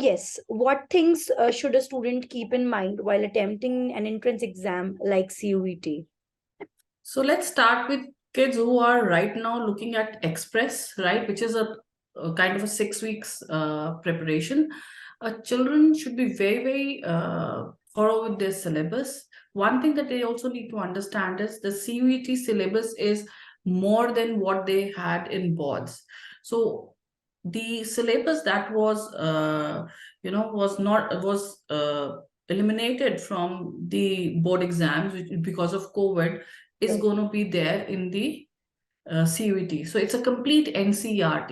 yes, what things should a student keep in mind while attempting an entrance exam like CUET? So let's start with kids who are right now looking at Express, right, which is a kind of a 6 weeks preparation. Children should be very, very thorough with their syllabus. One thing that they also need to understand is the CUET syllabus is more than what they had in boards. So the syllabus that was, eliminated from the board exams because of COVID is Right. going to be there in the CUET. So it's a complete NCERT.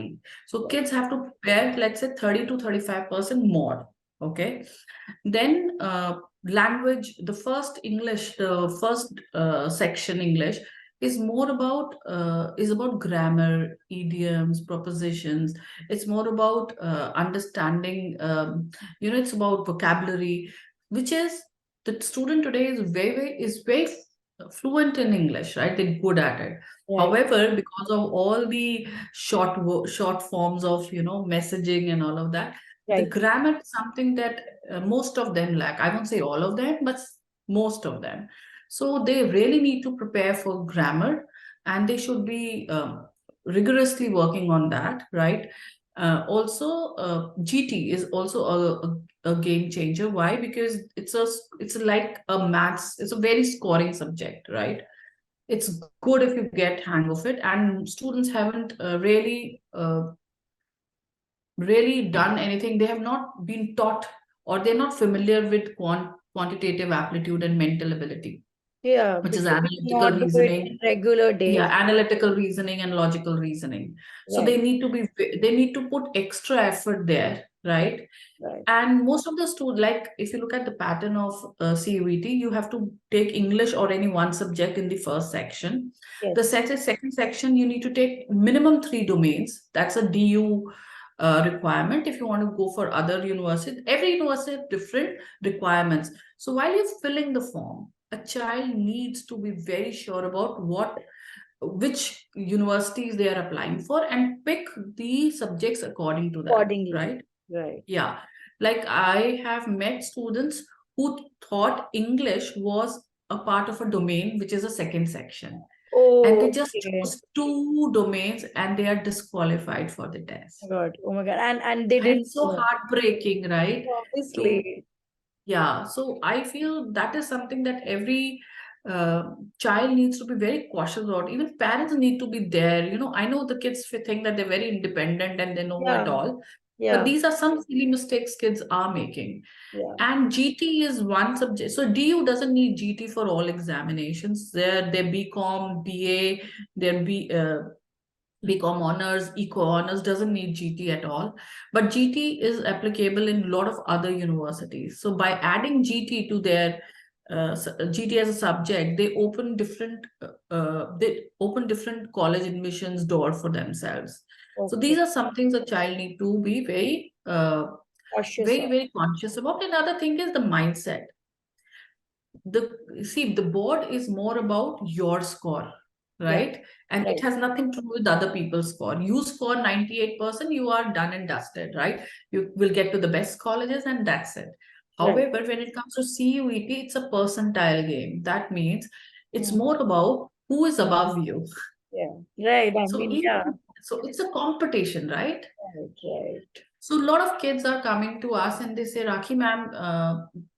So kids have to prepare, let's say 30 to 35% more. Okay. Then language, the first English, the first section English is about grammar, idioms, propositions. It's more about understanding, it's about vocabulary, which is the student today is very fluent in English, right? They're good at it. Right. However, because of all the short forms of messaging and all of that, the Right. grammar is something that most of them lack. I won't say all of them, but most of them. So they really need to prepare for grammar, and they should be rigorously working on that, right? GT is also a game changer. Why? Because it's like a maths. It's a very scoring subject, right? It's good if you get hang of it, and students haven't really done anything. They have not been taught, or they're not familiar with quantitative aptitude and mental ability, Yeah, which is because we analytical cannot do it reasoning. in regular days. Analytical reasoning and logical reasoning. So Right. they need to put extra effort there, right? Right. And most of the students, like if you look at the pattern of CUET, you have to take English or any one subject in the first section. Yes. The second section, you need to take minimum 3 domains. That's a DU requirement. If you want to go for other universities, every university has different requirements. So while you're filling the form, a child needs to be very sure about which universities they are applying for, and pick the subjects according to that, Accordingly. right? Right. Yeah. Like I have met students who thought English was a part of a domain, which is a second section. And they Oh, just okay. chose 2 domains and they are disqualified for the test. Oh my God. And they And didn't it's so know. heartbreaking, right? So Obviously. yeah, so I feel that is something that every child needs to be very cautious about. Even parents need to be there. I know the kids think that they're very independent and they know it Yeah. all. But Yeah. these are some silly mistakes kids are making. Yeah. And GT is one subject. So DU doesn't need GT for all examinations. Their BCom, BA, their BCom honors, Eco honors doesn't need GT at all. But GT is applicable in a lot of other universities. So by adding GT to their GT as a subject, they open different college admissions door for themselves. So Okay. these are some things a child need to be very Cautious very, of. very conscious about. Another thing is the mindset. The board is more about your score, Yeah. right? And it Right. has nothing to do with other people's score. You score 98%, you are done and dusted, right? You will get to the best colleges and that's it. Right. However, when it comes to CUET, it's a percentile game. That means it's Mm. more about who is above you. Yeah. Right. I So mean, even yeah. so it's a competition, right? Right. Right. So a lot of kids are coming to us and they say, Rakhi ma'am,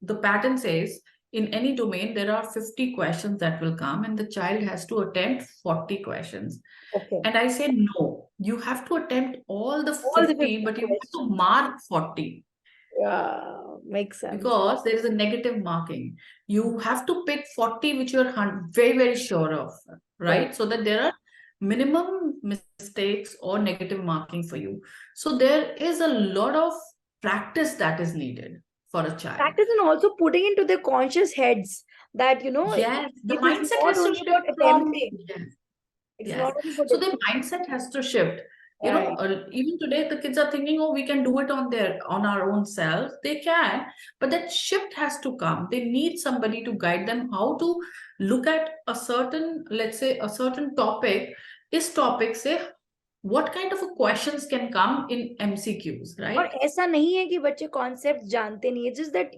the pattern says in any domain, there are 50 questions that will come and the child has to attempt 40 questions. Okay. And I say, no, you have to attempt all the All the 50, 50 but you have to questions. mark 40 Yeah. Makes sense. because there is a negative marking. You have to pick 40, which you're very, very sure of, Right. right? So that there are minimum mistakes or negative marking for you. So there is a lot of practice that is needed for a child. Practice and also putting into their conscious heads that, Yes, the it is mindset not has to only shift about from, attempting. yes, It's yes. not only for So the their mindset has to shift. right. Even today, the kids are thinking, oh, we can do it on our own selves. They can, but that shift has to come. They need somebody to guide them how to look at a certain, let's say, a certain topic. Is topic, say, what kind of questions can come in MCQs, और right? ऐसा नहीं है कि बच्चे concept जानते नहीं है, just that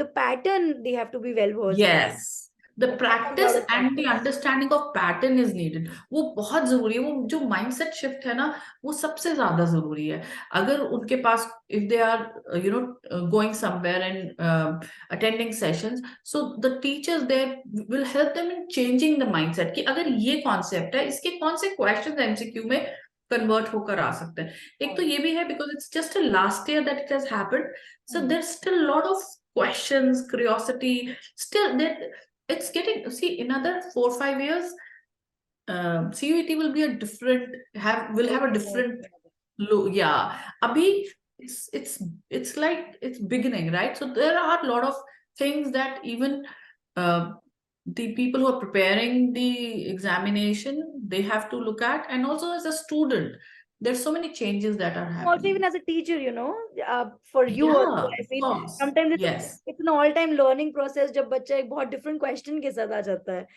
the pattern they have to be well versed. Yes, the practice lot of and the practice. understanding of pattern is needed. वो बहुत जरूरी है. वो जो mindset shift है ना, वो सबसे ज्यादा जरूरी है. अगर उनके पास, if they are going somewhere and attending sessions, so the teachers there will help them in changing the mindset कि अगर ये concept है, इसके कौन से questions MCQ में convert होकर आ सकते हैं. एक तो ये भी है because it's just a last year that it has happened, so there's still a lot of questions, curiosity, still that it's getting, see, in another 4-5 years, CUET will be a different, will have a different look. Yeah, abhi it's like it's beginning, right? So there are a lot of things that even the people who are preparing the examination, they have to look at, and also as a student, there's so many changes that are happening. Also, even as a teacher, for you also, I of feel course. sometimes Yes. it's an all-time learning process जब बच्चा एक बहुत different question के साथ आ जाता है.